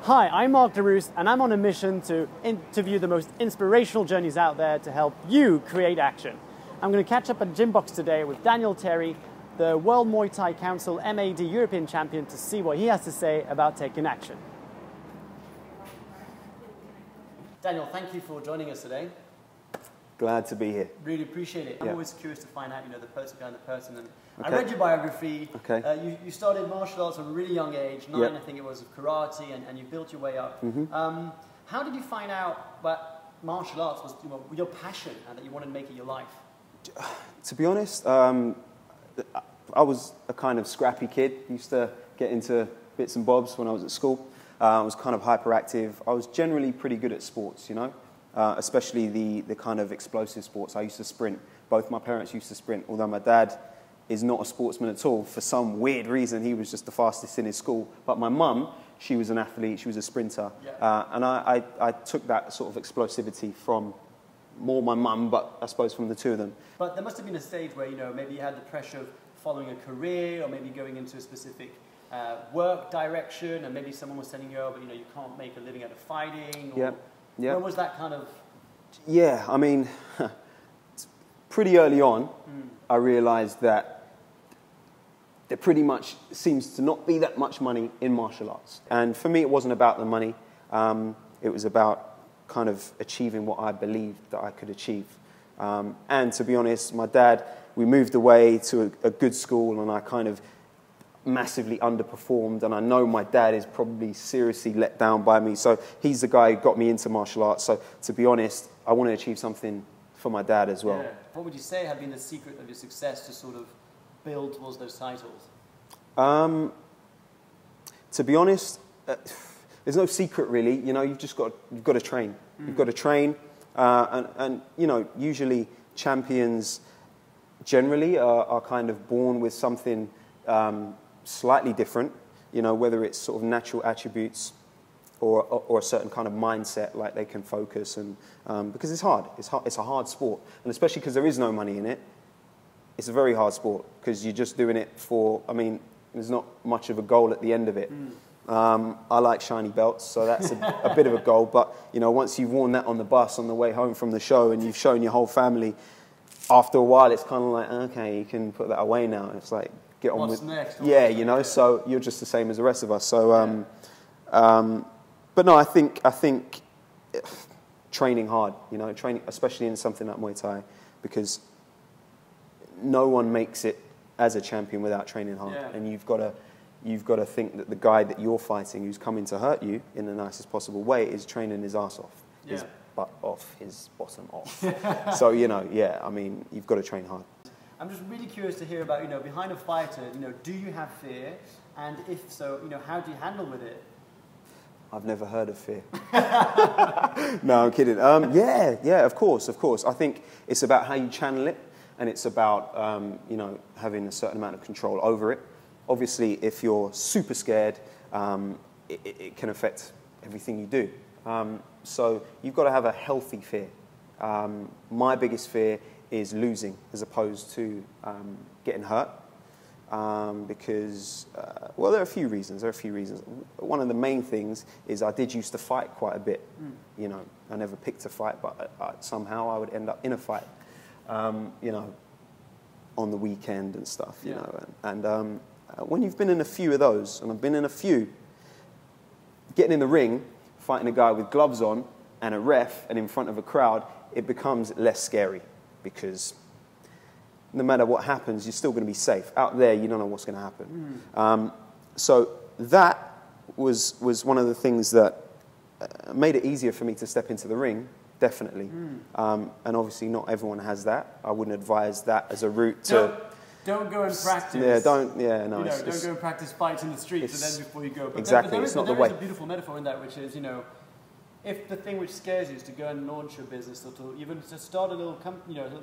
Hi, I'm Leruste, and I'm on a mission to interview the most inspirational journeys out there to help you create action. I'm going to catch up at Gym Box today with Daniel Terry, the World Muay Thai Council MAD European Champion, to see what he has to say about taking action. Daniel, thank you for joining us today. Glad to be here. Really appreciate it. I'm Yeah. always curious to find out, the person behind the person. And Okay. I read your biography. Okay. You started martial arts at a really young age, 9, Yep. I think it was, of karate, and you built your way up. Mm-hmm. How did you find out that martial arts was your passion and that you wanted to make it your life? To be honest, I was a kind of scrappy kid. Used to get into bits and bobs when I was at school. I was kind of hyperactive. I was generally pretty good at sports, especially the kind of explosive sports. I used to sprint. Both my parents used to sprint, although my dad is not a sportsman at all. For some weird reason, he was just the fastest in his school. But my mum, she was an athlete, she was a sprinter. Yeah. And I took that sort of explosivity from more my mum, but I suppose from the two of them. But there must have been a stage where, maybe you had the pressure of following a career or maybe going into a specific work direction, and maybe someone was telling you, oh, but you can't make a living out of fighting. Or Yeah. Yeah. When was that kind of... Yeah, I mean, pretty early on, I realised that there pretty much seems to not be that much money in martial arts. And for me, it wasn't about the money. It was about kind of achieving what I believed that I could achieve. And to be honest, my dad, we moved away to a good school, and I kind of massively underperformed, and I know my dad is probably seriously let down by me. So he's the guy who got me into martial arts. So to be honest, I want to achieve something for my dad as well. Yeah. What would you say have been the secret of your success to sort of build towards those titles? To be honest, there's no secret really. You've got to train. You've got to train, and usually champions generally are kind of born with something slightly different, whether it's sort of natural attributes or a certain kind of mindset, like they can focus, and because it's hard. It's a hard sport, and especially because there is no money in it, it's a very hard sport because you're just doing it for, there's not much of a goal at the end of it. I like shiny belts, so that's a bit of a goal, but once you've worn that on the bus on the way home from the show and you've shown your whole family, after a while it's kind of like, okay, you can put that away now. It's like, get on What's with next? Yeah, so you're just the same as the rest of us. So, but no, I think training hard, training, especially in something like Muay Thai, because no one makes it as a champion without training hard. Yeah. And you've got to think that the guy that you're fighting, who's coming to hurt you in the nicest possible way, is training his ass off, his butt off, his bottom off. So you've got to train hard. I'm just really curious to hear about, behind a fighter, do you have fear? And if so, how do you handle with it? I've never heard of fear. No, I'm kidding. Yeah, of course. I think it's about how you channel it, and it's about, having a certain amount of control over it. Obviously, if you're super scared, it can affect everything you do. So you've got to have a healthy fear. My biggest fear is losing as opposed to getting hurt, because there are a few reasons. One of the main things is I did used to fight quite a bit. I never picked a fight, but somehow I would end up in a fight, on the weekend and stuff. And when you've been in a few of those, and I've been in a few, getting in the ring, fighting a guy with gloves on and a ref and in front of a crowd, it becomes less scary. Because no matter what happens, you're still going to be safe. Out there, you don't know what's going to happen. So that was one of the things that made it easier for me to step into the ring, definitely. And obviously, not everyone has that. I wouldn't advise that as a route to... Don't go and practice. Don't go and practice fights in the streets and then before you go. But exactly, it's not the way. There is a beautiful metaphor in that, which is, if the thing which scares you is to go and launch your business, or to even to start a little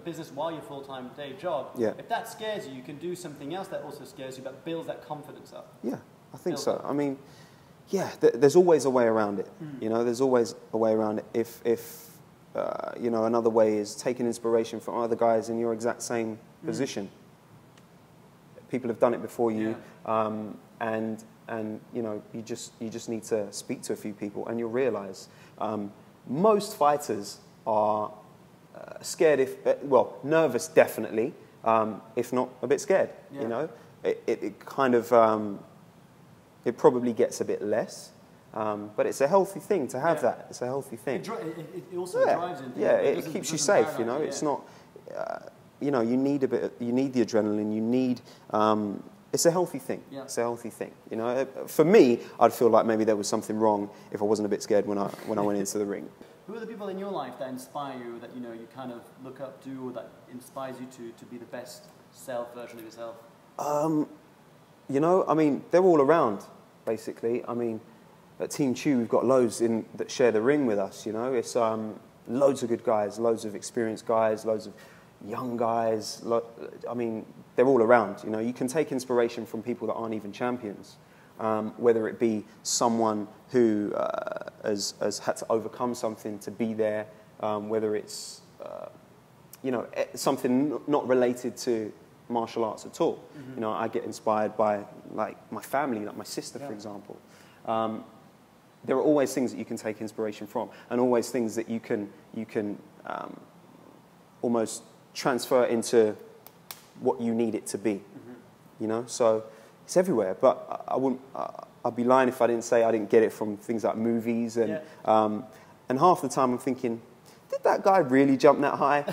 business while your full-time day job, if that scares you, you can do something else that also scares you, but builds that confidence up. Yeah, I think so. There's always a way around it. There's always a way around it. If another way is taking inspiration from other guys in your exact same position. People have done it before you, and and you know, you just need to speak to a few people, and you'll realise most fighters are scared, nervous definitely, if not a bit scared. Yeah. You know, it kind of it probably gets a bit less. But it's a healthy thing to have that. It's a healthy thing. It also drives in. Yeah, it keeps you safe. You know, it's not. You know, you need you need the adrenaline. You need. It's a healthy thing. Yeah. It's a healthy thing. You know, for me, I'd feel like maybe there was something wrong if I wasn't a bit scared when I went into the ring. Who are the people in your life that inspire you, that you kind of look up to, or that inspires you to be the best self version of yourself? You know, I mean, they're all around, basically. I mean. At Team Tieu, we've got loads that share the ring with us, you know. It's loads of good guys, loads of experienced guys, loads of young guys. I mean, they're all around, you know. You can take inspiration from people that aren't even champions, whether it be someone who has had to overcome something to be there, whether it's, you know, something not related to martial arts at all. Mm-hmm. You know, I get inspired by, like, my family, like my sister, for example. There are always things that you can take inspiration from, and always things that you can almost transfer into what you need it to be. Mm-hmm. You know, so it's everywhere. But I'd be lying if I didn't say I didn't get it from things like movies, and half the time I'm thinking, did that guy really jump that high?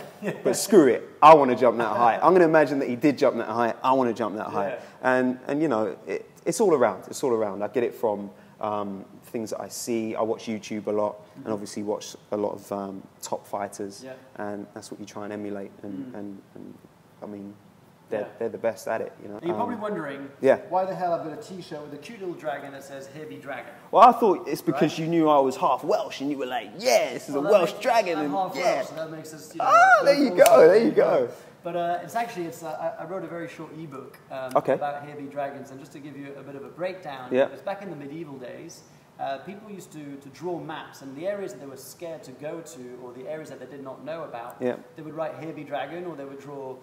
But screw it, I want to jump that high. I'm going to imagine that he did jump that high. I want to jump that high, and you know, it's all around. It's all around. I get it from. Things that I see. I watch YouTube a lot, and obviously watch a lot of top fighters, and that's what you try and emulate. And I mean, they're the best at it. You know. And you're probably wondering, why the hell I've got a T-shirt with a cute little dragon that says "Heavy Dragon." Well, I thought it's because you knew I was half Welsh, and you were like, "Yeah, this is a Welsh dragon." I'm half Welsh, so that makes us. You know, there you go. There you go. But I wrote a very short ebook about heavy dragons, and just to give you a bit of a breakdown, because back in the medieval days, people used to draw maps, and the areas that they were scared to go to, or the areas that they did not know about, they would write heavy dragon, or they would draw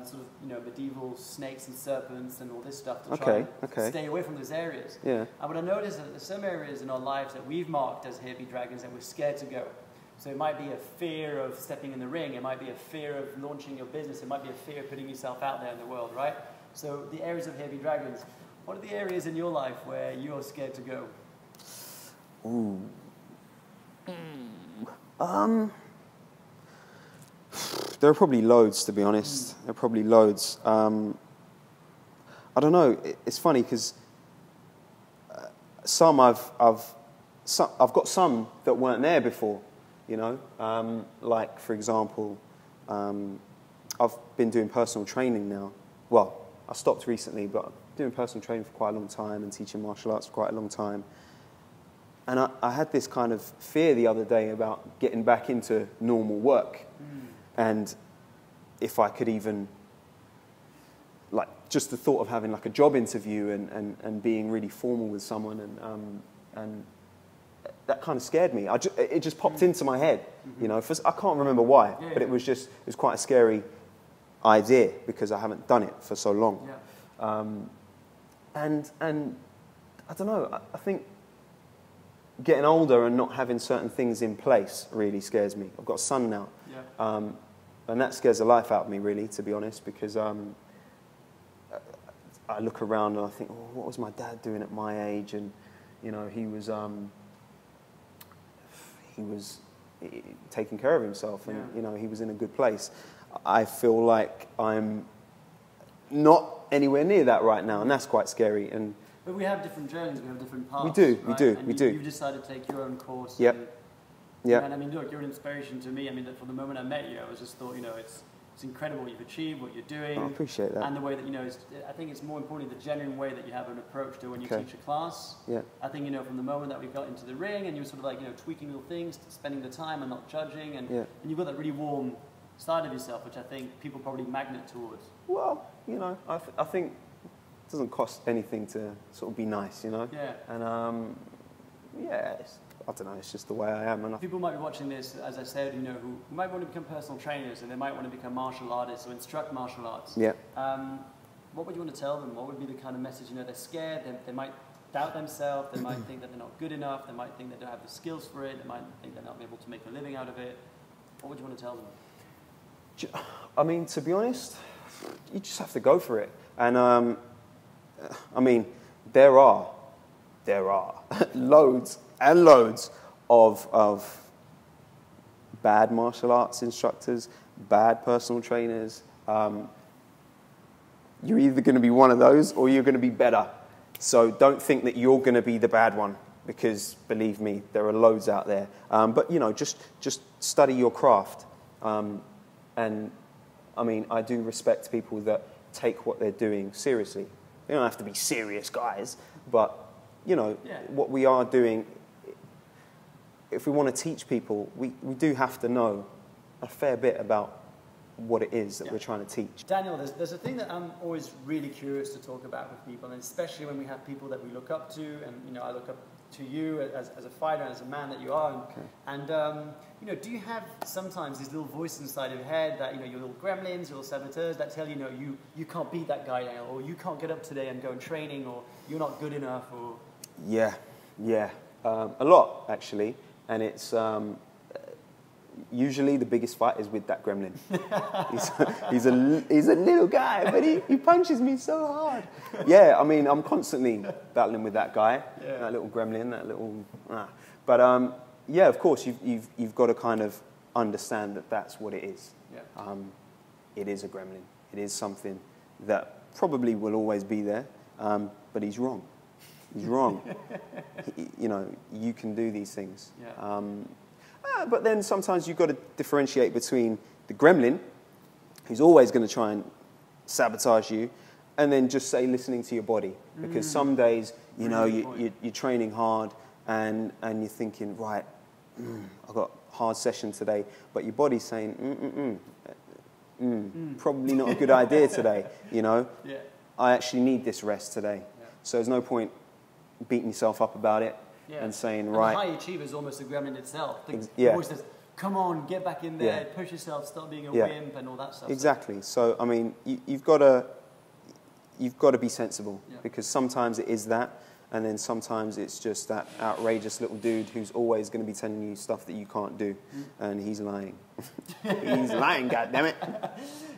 sort of medieval snakes and serpents and all this stuff to try and stay away from those areas. Yeah. And what I noticed is that there's some areas in our lives that we've marked as heavy dragons that we're scared to go. So it might be a fear of stepping in the ring, it might be a fear of launching your business, it might be a fear of putting yourself out there in the world, right? So the areas of heavy dragons, what are the areas in your life where you're scared to go? Ooh. There are probably loads, to be honest. There are probably loads. I don't know, it's funny because I've got some that weren't there before. You know, like, for example, I've been doing personal training now. Well, I stopped recently, but I've been doing personal training for quite a long time and teaching martial arts for quite a long time. And I had this kind of fear the other day about getting back into normal work. And if I could even, like, just the thought of having like a job interview and being really formal with someone and that kind of scared me. It just popped into my head, you know. I can't remember why, but it was quite a scary idea because I haven't done it for so long. And I don't know. I think getting older and not having certain things in place really scares me. I've got a son now, and that scares the life out of me, really, to be honest, because I look around and I think, oh, what was my dad doing at my age? And you know, he was taking care of himself, and you know, he was in a good place. I feel like I'm not anywhere near that right now, and that's quite scary. But we have different journeys, we have different paths. We do, right? we do. You've decided to take your own course. Yep. And I mean, look, you're an inspiration to me. I mean, from the moment I met you, I was just thought, you know, it's incredible what you've achieved, what you're doing. I appreciate that. And the way that, you know, I think it's more importantly the genuine way that you have an approach to when you teach a class. Yeah. I think, you know, from the moment that we got into the ring and you were sort of like, you know, tweaking little things, spending the time and not judging, and you've got that really warm side of yourself, which I think people probably magnet towards. Well, you know, I think it doesn't cost anything to sort of be nice, you know? Yeah. And, I don't know, it's just the way I am. And people might be watching this, as I said, you know, who might want to become personal trainers, and they might want to become martial artists or instruct martial arts. Yeah. What would you want to tell them? What would be the kind of message? You know, they're scared, they might doubt themselves, they might think that they're not good enough, they might think they don't have the skills for it, they might think they're not able to make a living out of it. What would you want to tell them? I mean, to be honest, you just have to go for it. And I mean, there are loads and loads of bad martial arts instructors, bad personal trainers. You're either going to be one of those or you're going to be better. So don't think that you're going to be the bad one, because believe me, there are loads out there. But you know, just study your craft. And I mean, I do respect people that take what they're doing seriously. They don't have to be serious guys, but you know, what we are doing, if we want to teach people, we do have to know a fair bit about what it is that we're trying to teach. Daniel, there's a thing that I'm always really curious to talk about with people, and especially when we have people that we look up to, and you know, I look up to you as a fighter and as a man that you are. And you know, do you have sometimes these little voices inside your head that, you know, your little gremlins, your little saboteurs that tell you, no, you can't beat that guy now, or you can't get up today and go in training, or you're not good enough, or... Yeah, a lot actually, and it's usually the biggest fight is with that gremlin. he's a little guy, but he punches me so hard. Yeah, I mean, I'm constantly battling with that guy, that little gremlin, that little... But yeah, of course, you've got to kind of understand that that's what it is. Yeah. It is a gremlin. It is something that probably will always be there, but he's wrong. He's wrong. You know, you can do these things. Yeah. But then sometimes you've got to differentiate between the gremlin, who's always going to try and sabotage you, and then just say listening to your body. Because some days, you know, you're training hard and you're thinking, right, I've got a hard session today, but your body's saying, probably not a good idea today, you know. Yeah. I actually need this rest today. Yeah. So there's no point beating yourself up about it. Yeah. And saying, right... And the high achiever is almost a gremlin itself. The voice says, come on, get back in there, push yourself, stop being a wimp, and all that stuff. Exactly. So, I mean, you've got to be sensible, because sometimes it is that, and then sometimes it's just that outrageous little dude who's always going to be telling you stuff that you can't do, and he's lying. He's lying, goddammit.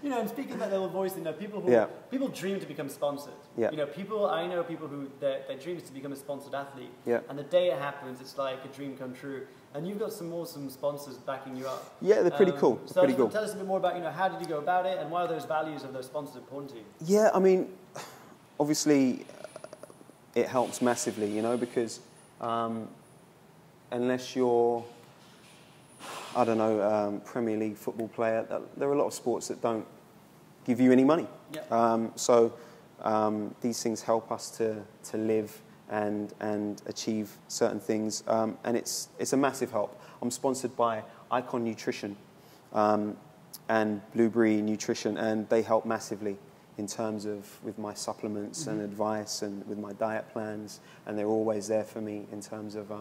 You know, and speaking of that little voice, you know, people dream to become sponsored. Yeah. You know, I know people who their dream is to become a sponsored athlete. Yeah. And the day it happens, it's like a dream come true. And you've got some awesome sponsors backing you up. Yeah, they're pretty cool. So tell us a bit more about, you know, how did you go about it, and why are those values of those sponsors important to you? Yeah, I mean, obviously, it helps massively, you know, because unless you're, I don't know, Premier League football player, there are a lot of sports that don't give you any money. Yeah. So these things help us to live and achieve certain things, and it's a massive help. I'm sponsored by Icon Nutrition and Blueberry Nutrition, and they help massively in terms of with my supplements and advice and with my diet plans, and they're always there for me in terms of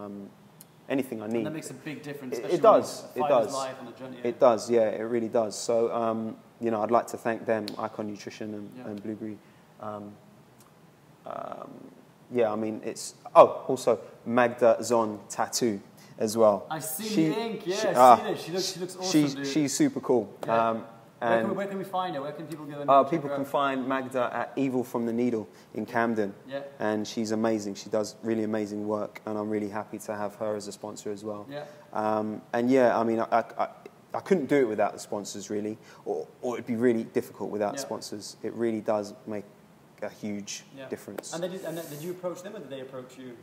anything I need. And that makes a big difference. It does. It does. Life on the journey, It does. Yeah, it really does. So you know, I'd like to thank them, Icon Nutrition and Blueberry. Yeah, I mean, it's... Oh, also, Magda Zon Tattoo as well. I've seen the ink, I've seen it. She looks awesome, dude. She's super cool. Yeah. Where can we find her? Where can people go and people can find Magda at Evil from the Needle in Camden. Yeah. And she's amazing. She does really amazing work, and I'm really happy to have her as a sponsor as well. Yeah. And yeah, I mean, I couldn't do it without the sponsors, really, or it'd be really difficult without the sponsors. It really does make a huge difference. And did you approach them, or did they approach you?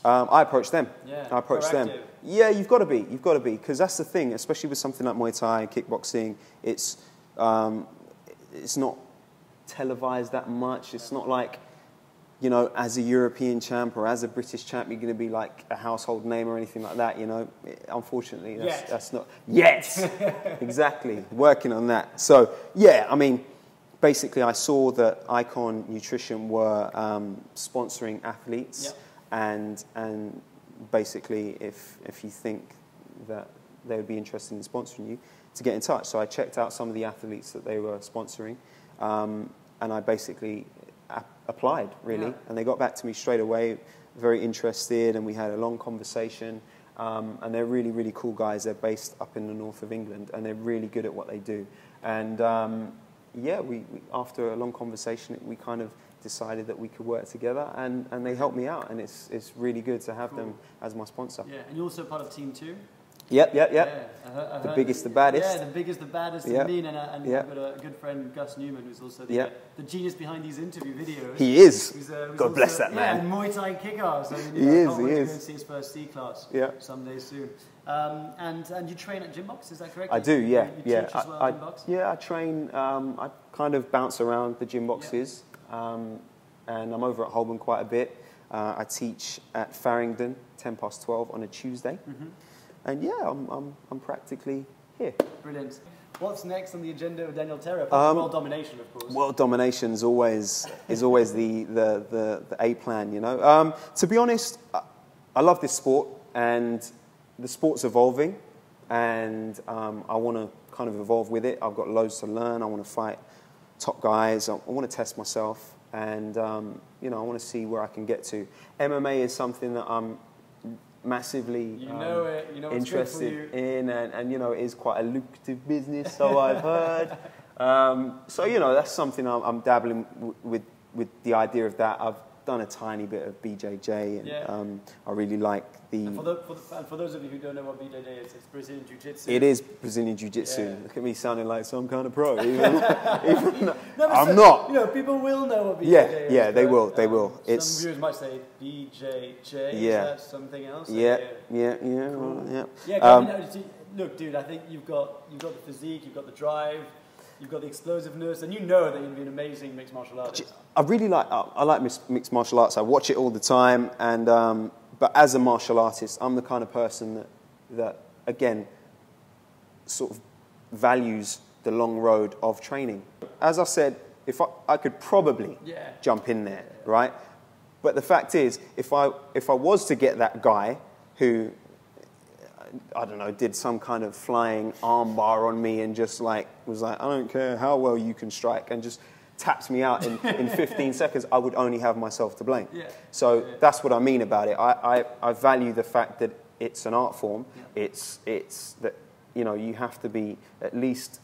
I approached them. Yeah, I approached them. Yeah, you've got to be, because that's the thing, especially with something like Muay Thai, kickboxing. It's not televised that much. It's not like, you know, as a European champ or as a British champ, you're going to be like a household name or anything like that. You know, unfortunately, that's not yet. Exactly, working on that. So yeah, I mean, basically, I saw that Icon Nutrition were sponsoring athletes, and basically, if you think that they would be interested in sponsoring you, to get in touch. So I checked out some of the athletes that they were sponsoring, and I basically applied, really. Yeah. And they got back to me straight away, very interested, and we had a long conversation. And they're really, really cool guys. They're based up in the north of England, and they're really good at what they do. And yeah, we after a long conversation, we kind of decided that we could work together, and they helped me out, and it's really good to have them as my sponsor. Yeah, and you're also part of Team Tieu. Yep. Yeah, the biggest, the baddest. Yeah, the biggest, the baddest. Yep. And I've got a good friend, Gus Newman, who's also the genius behind these interview videos. He is. Who's God also, bless that man. Yeah, Muay Thai kick-ass. I mean, He is. I can't wait to go and see his first C class someday soon. And you train at gym box, is that correct? I do, yeah. You teach as well at gym box? Yeah, I train. I kind of bounce around the gym boxes, and I'm over at Holborn quite a bit. I teach at Farringdon, 12:10 on a Tuesday. And yeah, I'm practically here. Brilliant. What's next on the agenda of Daniel Terry? World domination, of course. World domination is always the A plan, you know. To be honest, I love this sport, and the sport's evolving, and I want to kind of evolve with it. I've got loads to learn. I want to fight top guys. I want to test myself, and you know, I want to see where I can get to. MMA is something that I'm massively interested in, and you know, it is quite a lucrative business, so I've heard. So you know, that's something I'm dabbling with the idea of that. I've done a tiny bit of BJJ, and I really like the. And for those of you who don't know what BJJ is, it's Brazilian Jiu-Jitsu. It is Brazilian Jiu-Jitsu. Yeah. Look at me sounding like some kind of pro. I'm not. You know, people will know what BJJ is. Yeah, they will. They will. Some viewers might say BJJ. Is that something else? Yeah. Cool. Yeah. Look, dude, I think you've got the physique, you've got the drive. You've got the explosiveness, and you know that you'd be an amazing mixed martial artist. I like mixed martial arts. I watch it all the time, and but as a martial artist, I'm the kind of person that again sort of values the long road of training. As I said, if I could probably jump in there, right? But the fact is, if I was to get that guy who, I don't know, did some kind of flying arm bar on me and just was like, I don't care how well you can strike, and just taps me out in 15 seconds, I would only have myself to blame. So that's what I mean about it. I value the fact that it's an art form. It's that, you know, you have to be at least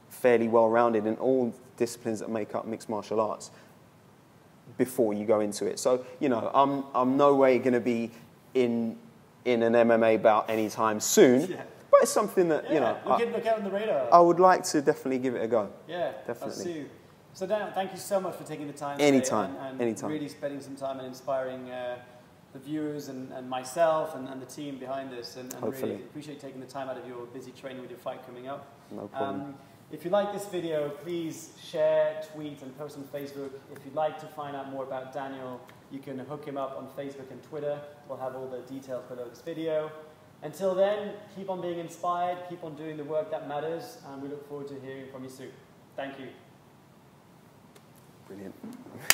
fairly well-rounded in all disciplines that make up mixed martial arts before you go into it. So, you know, I'm no way going to be in an MMA bout anytime soon, but it's something that, you know, look out on the radar. I would like to definitely give it a go. Yeah, definitely. So Dan, thank you so much for taking the time anytime, and anytime. Really spending some time and inspiring the viewers and myself and the team behind this, and really appreciate taking the time out of your busy training with your fight coming up. No problem. If you like this video, please share, tweet, and post on Facebook. If you'd like to find out more about Daniel, you can hook him up on Facebook and Twitter. We'll have all the details below this video. Until then, keep on being inspired, keep on doing the work that matters, and we look forward to hearing from you soon. Thank you. Brilliant.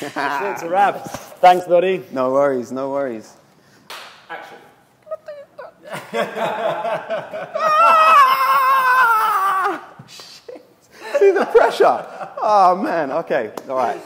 It's a wrap. Thanks, buddy. No worries, no worries. Action. Shit. See the pressure. Oh, man. Okay. All right.